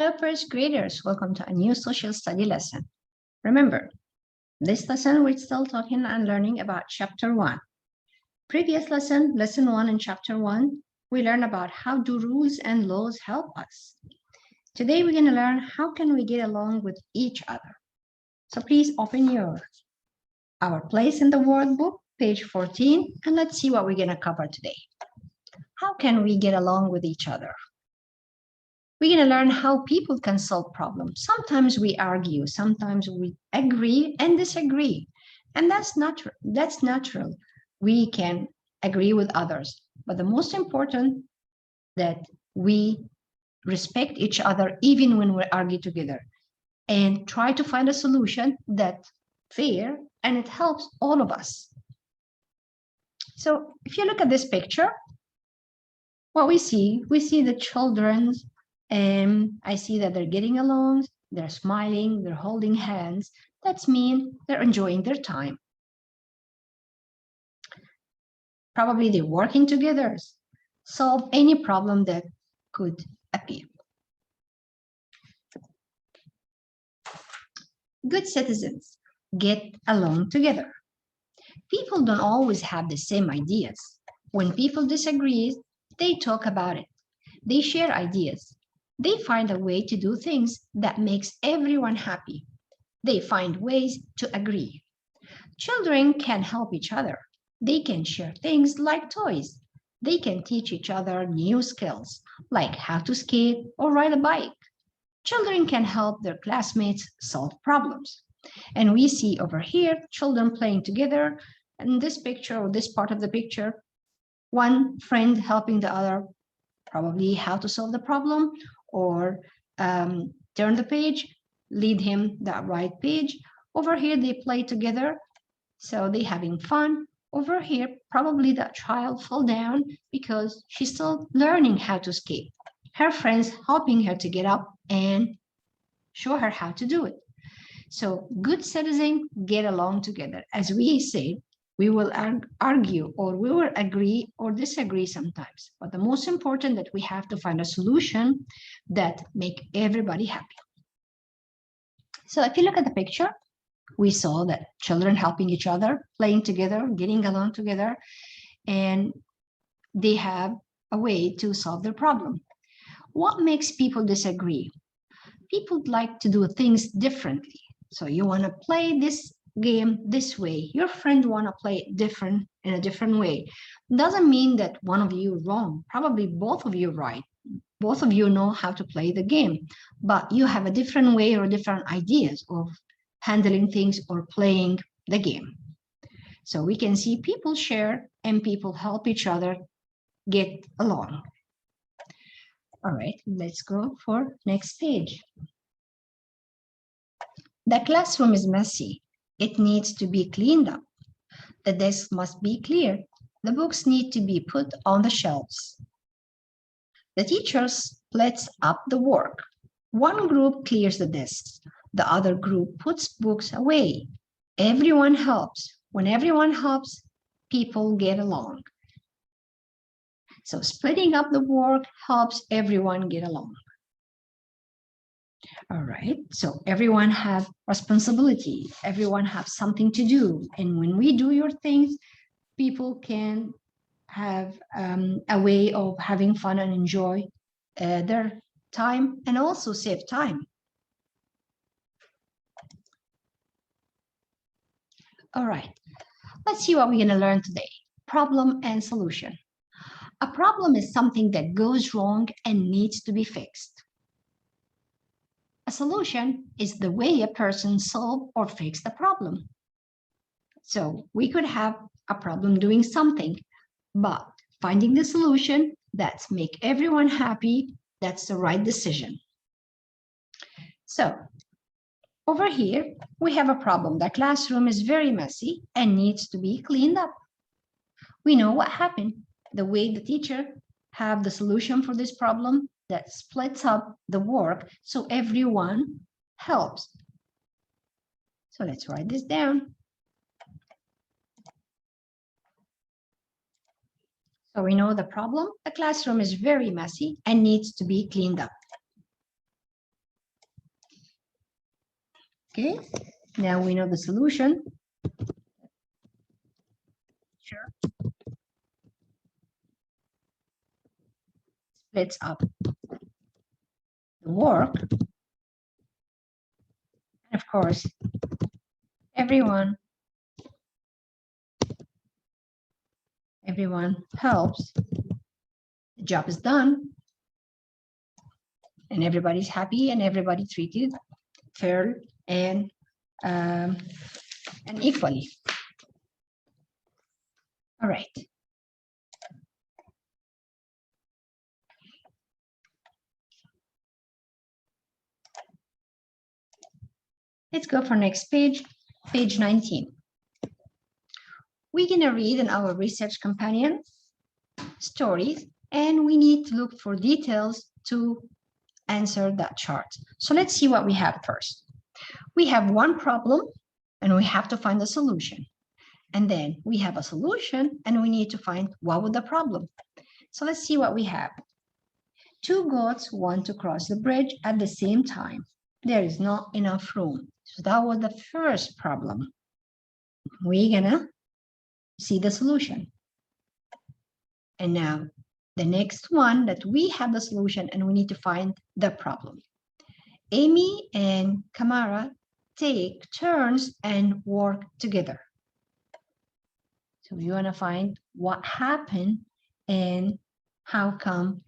Hello, first graders. Welcome to a new social study lesson. Remember, this lesson we're still talking and learning about chapter 1. Previous lesson, lesson 1 in chapter 1, we learned about how do rules and laws help us. Today we're going to learn how can we get along with each other. So please open our place in the workbook, page 14, and let's see what we're going to cover today. How can we get along with each other? We're going to learn how people can solve problems. Sometimes we argue, sometimes we agree and disagree. And that's natural. We can agree with others. But the most important that we respect each other even when we argue together and try to find a solution that's fair and it helps all of us. So if you look at this picture, what we see the children. And I see that they're getting along, they're smiling, they're holding hands. That means they're enjoying their time. Probably they're working together, solve any problem that could appear. Good citizens get along together. People don't always have the same ideas. When people disagree, they talk about it. They share ideas. They find a way to do things that makes everyone happy. They find ways to agree. Children can help each other. They can share things like toys. They can teach each other new skills, like how to skate or ride a bike. Children can help their classmates solve problems. And we see over here children playing together. In this picture or this part of the picture, one friend helping the other, probably how to solve the problem or turn the page, lead him that right page. Over here, they play together, so they're having fun. Over here, probably that child fell down because she's still learning how to skate. Her friends helping her to get up and show her how to do it. So good citizens get along together. As we say, we will argue or we will agree or disagree sometimes. But the most important that we have to find a solution that make everybody happy. So if you look at the picture, we saw that children helping each other, playing together, getting along together, and they have a way to solve their problem. What makes people disagree? People like to do things differently. So you want to play this game this way, your friend want to play it in a different way. Doesn't mean that one of you wrong. Probably both of you right. Both of you know how to play the game, but you have a different way or different ideas of handling things or playing the game. So we can see people share and people help each other get along. All right, let's go for next page. The classroom is messy. It needs to be cleaned up. The desk must be clear. The books need to be put on the shelves. The teacher splits up the work. One group clears the desks. The other group puts books away. Everyone helps. When everyone helps, people get along. So splitting up the work helps everyone get along. All right, so everyone have responsibility, everyone have something to do. And when we do your things, people can have a way of having fun and enjoy their time and also save time. All right, let's see what we're gonna learn today. Problem and solution. A problem is something that goes wrong and needs to be fixed. A solution is the way a person solve or fix the problem. So we could have a problem doing something, but finding the solution that make everyone happy, that's the right decision. So over here, we have a problem. The classroom is very messy and needs to be cleaned up. We know what happened. The way the teacher have the solution for this problem that splits up the work so everyone helps. So let's write this down. So we know the problem. The classroom is very messy and needs to be cleaned up. Okay, now we know the solution. Sure. Splits up the work. And of course, everyone helps. The job is done. And everybody's happy and everybody treated fair and equally. All right. Let's go for next page, page 19. We're gonna read in our research companion stories, and we need to look for details to answer that chart. So let's see what we have first. We have one problem and we have to find a solution. And then we have a solution and we need to find what was the problem. So let's see what we have. Two goats want to cross the bridge at the same time. There is not enough room. So that was the first problem. We're gonna see the solution. And now the next one that we have the solution and we need to find the problem. Amy and Kamara take turns and work together. So we want to find what happened and how come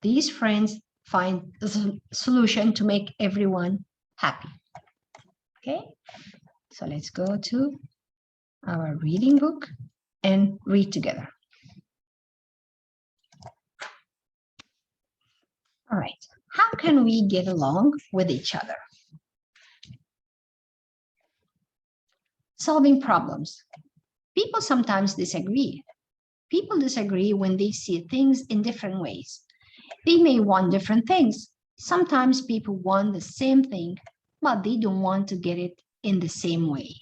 these friends find the solution to make everyone happy. Okay, so let's go to our reading book and read together. All right, how can we get along with each other? Solving problems. People sometimes disagree. People disagree when they see things in different ways. They may want different things. Sometimes people want the same thing, but they don't want to get it in the same way.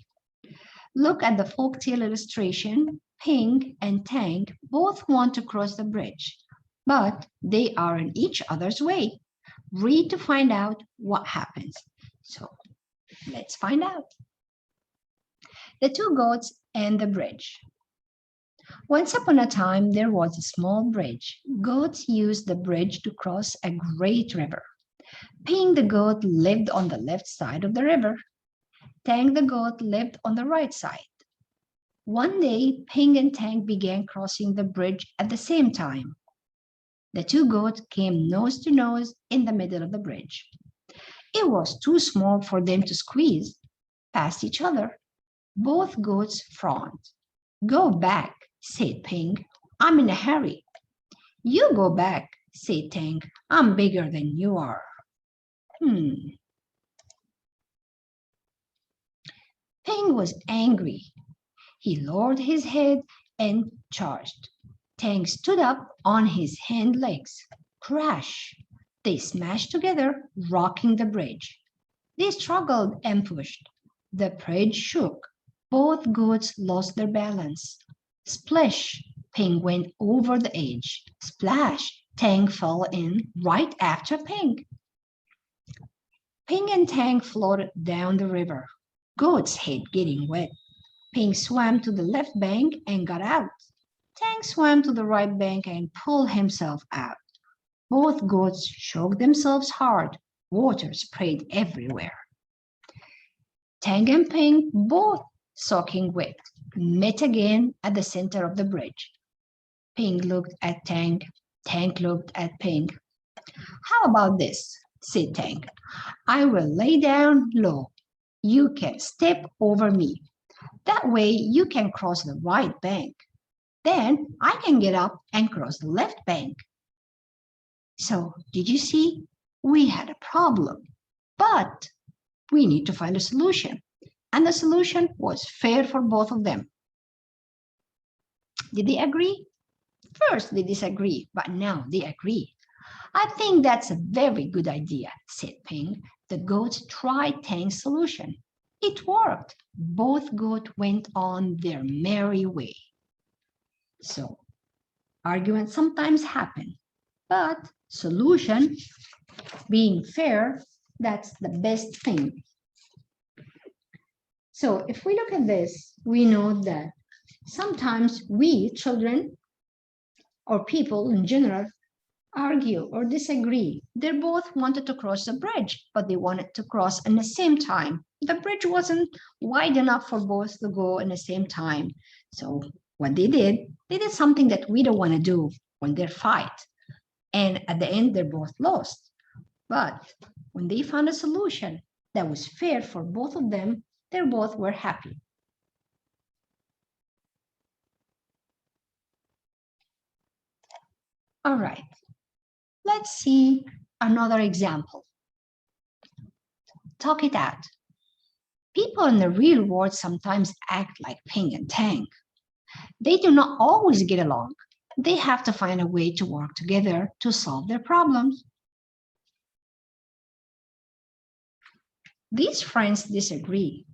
Look at the folktale illustration. Ping and Tang both want to cross the bridge, but they are in each other's way. Read to find out what happens. So let's find out. The two goats and the bridge. Once upon a time, there was a small bridge. Goats used the bridge to cross a great river. Ping the goat lived on the left side of the river. Tang the goat lived on the right side. One day, Ping and Tang began crossing the bridge at the same time. The two goats came nose to nose in the middle of the bridge. It was too small for them to squeeze past each other. Both goats frowned. Go back, said Ping. I'm in a hurry. You go back, said Tang. I'm bigger than you are. Ping was angry. He lowered his head and charged. Tang stood up on his hind legs. Crash! They smashed together, rocking the bridge. They struggled and pushed. The bridge shook. Both goats lost their balance. Splish! Ping went over the edge. Splash! Tang fell in right after Ping. Ping and Tang floated down the river. Goats hate getting wet. Ping swam to the left bank and got out. Tang swam to the right bank and pulled himself out. Both goats shook themselves hard. Water sprayed everywhere. Tang and Ping, both soaking wet, met again at the center of the bridge. Ping looked at Tang. Tang looked at Ping. How about this, said Tang. I will lay down low. You can step over me. That way you can cross the right bank. Then I can get up and cross the left bank. So did you see? We had a problem, but we need to find a solution. And the solution was fair for both of them. Did they agree? First they disagree, but now they agree. I think that's a very good idea, said Ping. The goats tried Tang's solution. It worked. Both goats went on their merry way. So, arguments sometimes happen, but solution, being fair, that's the best thing. So if we look at this, we know that sometimes we, children, or people in general, argue or disagree. They both wanted to cross the bridge, but they wanted to cross in the same time. The bridge wasn't wide enough for both to go in the same time. So what they did something that we don't want to do when they fight. And at the end, they're both lost. But when they found a solution that was fair for both of them, they both were happy. All right, let's see another example. Talk it out. People in the real world sometimes act like Ping and Tang. They do not always get along. They have to find a way to work together to solve their problems. These friends disagree.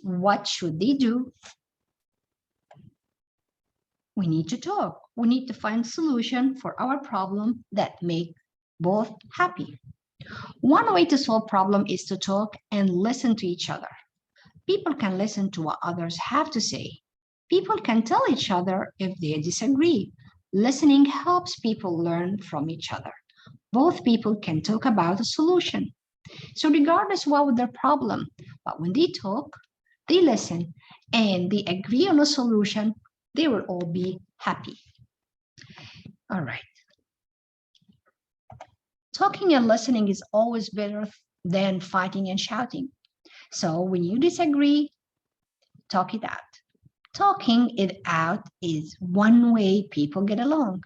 What should they do? We need to talk. We need to find a solution for our problem that make both happy. One way to solve problem is to talk and listen to each other. People can listen to what others have to say. People can tell each other if they disagree. Listening helps people learn from each other. Both people can talk about a solution. So regardless what their problem, but when they talk, they listen, and they agree on a solution, they will all be happy. All right. Talking and listening is always better than fighting and shouting. So when you disagree, talk it out. Talking it out is one way people get along.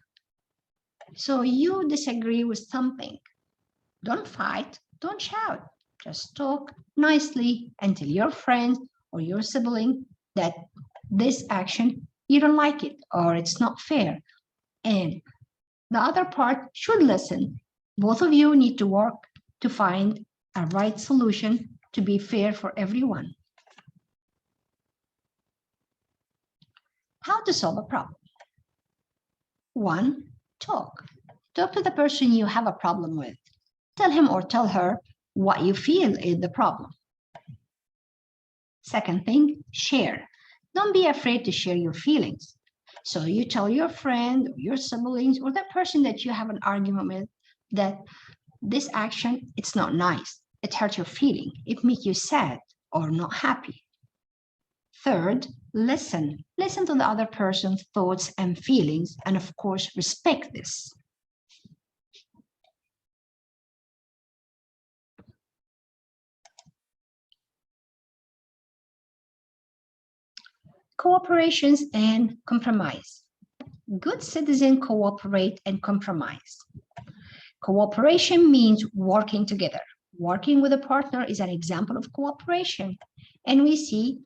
So you disagree with something. Don't fight, don't shout. Just talk nicely and tell your friend or your sibling that this action, you don't like it or it's not fair. And the other part should listen. Both of you need to work to find a right solution to be fair for everyone. How to solve a problem? 1, talk. Talk to the person you have a problem with. Tell him or tell her what you feel is the problem. Second thing, share. Don't be afraid to share your feelings. So you tell your friend, or your siblings, or that person that you have an argument with that this action, it's not nice. It hurts your feeling. It makes you sad or not happy. Third, listen. Listen to the other person's thoughts and feelings, and of course, respect this. Cooperations and compromise. Good citizens cooperate and compromise. Cooperation means working together. Working with a partner is an example of cooperation. And we see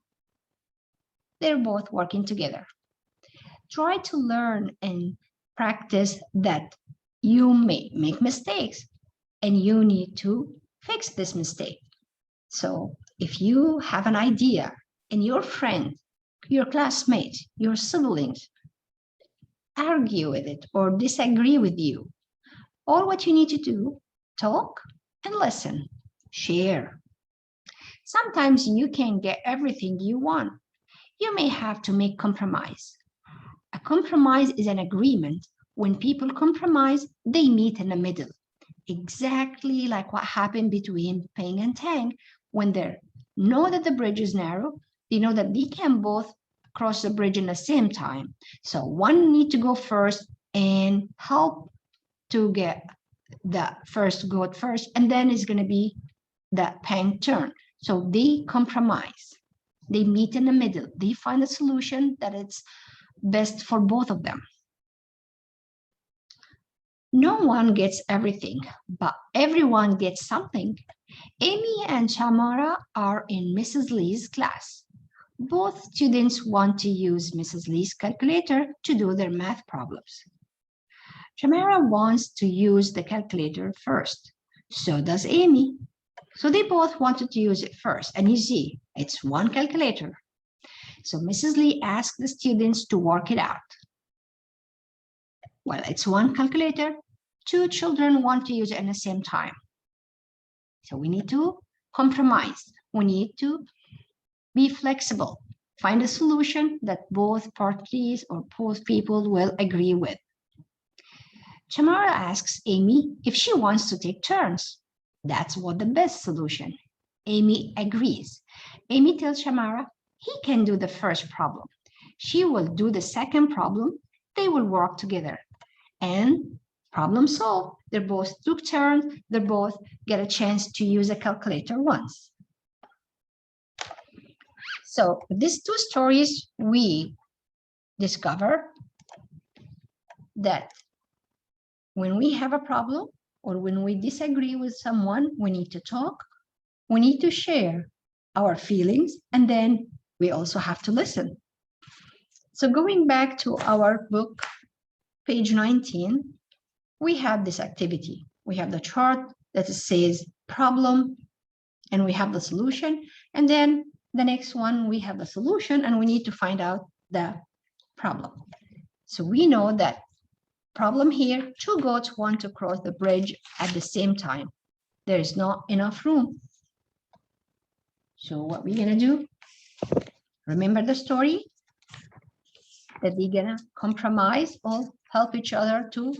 they're both working together. Try to learn and practice that you may make mistakes and you need to fix this mistake. So if you have an idea and your friend, your classmates, your siblings argue with it or disagree with you, all what you need to do, talk and listen, share. Sometimes you can't get everything you want. You may have to make compromise. A compromise is an agreement. When people compromise, they meet in the middle. Exactly like what happened between Ping and Tang. When they know that the bridge is narrow, they know that they can both cross the bridge in the same time. So one need to go first and help to get the first goat first, and then it's going to be the Pang turn. So they compromise. They meet in the middle. They find a solution that it's best for both of them. No one gets everything, but everyone gets something. Amy and Shamara are in Mrs. Lee's class. Both students want to use Mrs. Lee's calculator to do their math problems. Shamara wants to use the calculator first. So does Amy. So they both wanted to use it first. And you see, it's one calculator. So Mrs. Lee asked the students to work it out. Well, it's one calculator. 2 children want to use it at the same time. So we need to compromise. we need to be flexible. Find a solution that both parties or both people will agree with. Tamara asks Amy if she wants to take turns. That's what the best solution. Amy agrees. Amy tells Tamara he can do the first problem. She will do the second problem. They will work together. And problem solved. They both took turns. They both get a chance to use a calculator once. So these two stories, we discover that when we have a problem or when we disagree with someone, we need to talk, we need to share our feelings, and then we also have to listen. So going back to our book, page 19, we have this activity. We have the chart that says problem, and we have the solution. And then the next one, we have the solution, and we need to find out the problem. So we know that problem here, two goats want to cross the bridge at the same time. There is not enough room. So what we're gonna do, remember the story? That we're gonna compromise or help each other to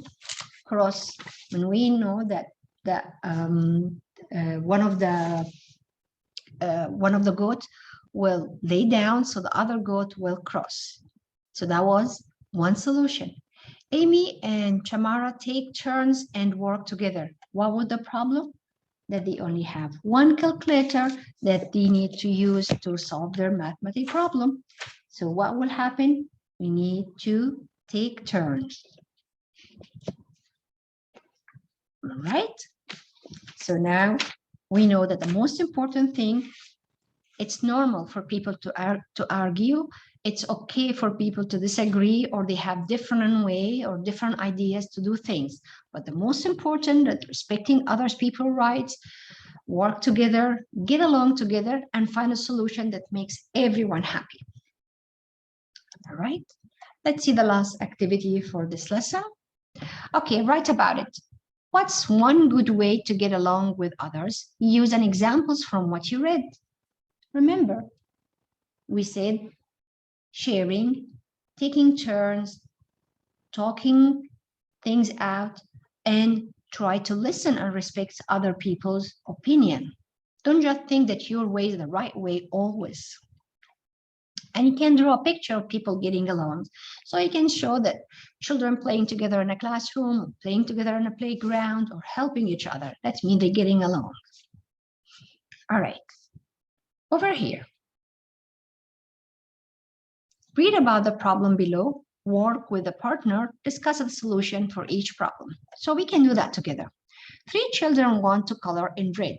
cross. When we know that one of the goats will lay down so the other goat will cross. So that was one solution. Amy and Tamara take turns and work together. What was the problem? That they only have one calculator that they need to use to solve their mathematical problem. So what will happen? We need to take turns. All right. So now we know that the most important thing, it's normal for people to argue. It's okay for people to disagree or they have different way or different ideas to do things. But the most important that respecting others people's rights, work together, get along together, and find a solution that makes everyone happy. All right. Let's see the last activity for this lesson. Okay, write about it. What's one good way to get along with others? Use an examples from what you read. Remember, we said sharing, taking turns, talking things out, and try to listen and respect other people's opinion. Don't just think that your way is the right way always. And you can draw a picture of people getting along. So you can show that children playing together in a classroom, or playing together in a playground, or helping each other. That means they're getting along. All right, over here. Read about the problem below, work with a partner, discuss a solution for each problem. So we can do that together. 3 children want to color in red,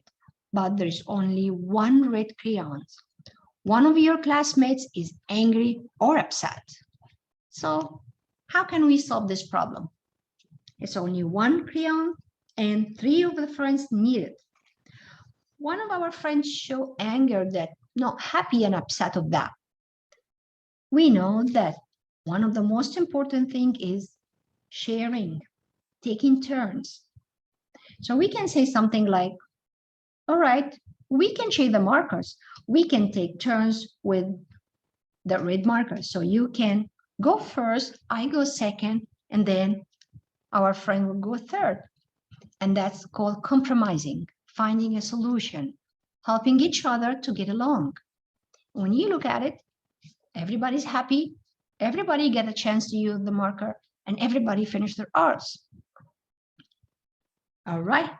but there's only one red crayon. One of your classmates is angry or upset. So how can we solve this problem? It's only one crayon and 3 of the friends need it. One of our friends show anger, that not happy and upset of that. We know that one of the most important thing is sharing, taking turns. So we can say something like, all right, we can share the markers. We can take turns with the red markers. So you can go first, I go second, and then our friend will go third. And that's called compromising, finding a solution, helping each other to get along. When you look at it, everybody's happy, everybody get a chance to use the marker, and everybody finish their arts. All right.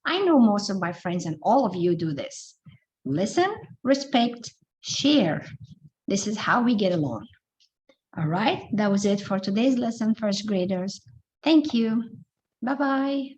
I know most of my friends and all of you do this. Listen, respect, share. This is how we get along. All right, that was it for today's lesson, first graders. Thank you. Bye-bye.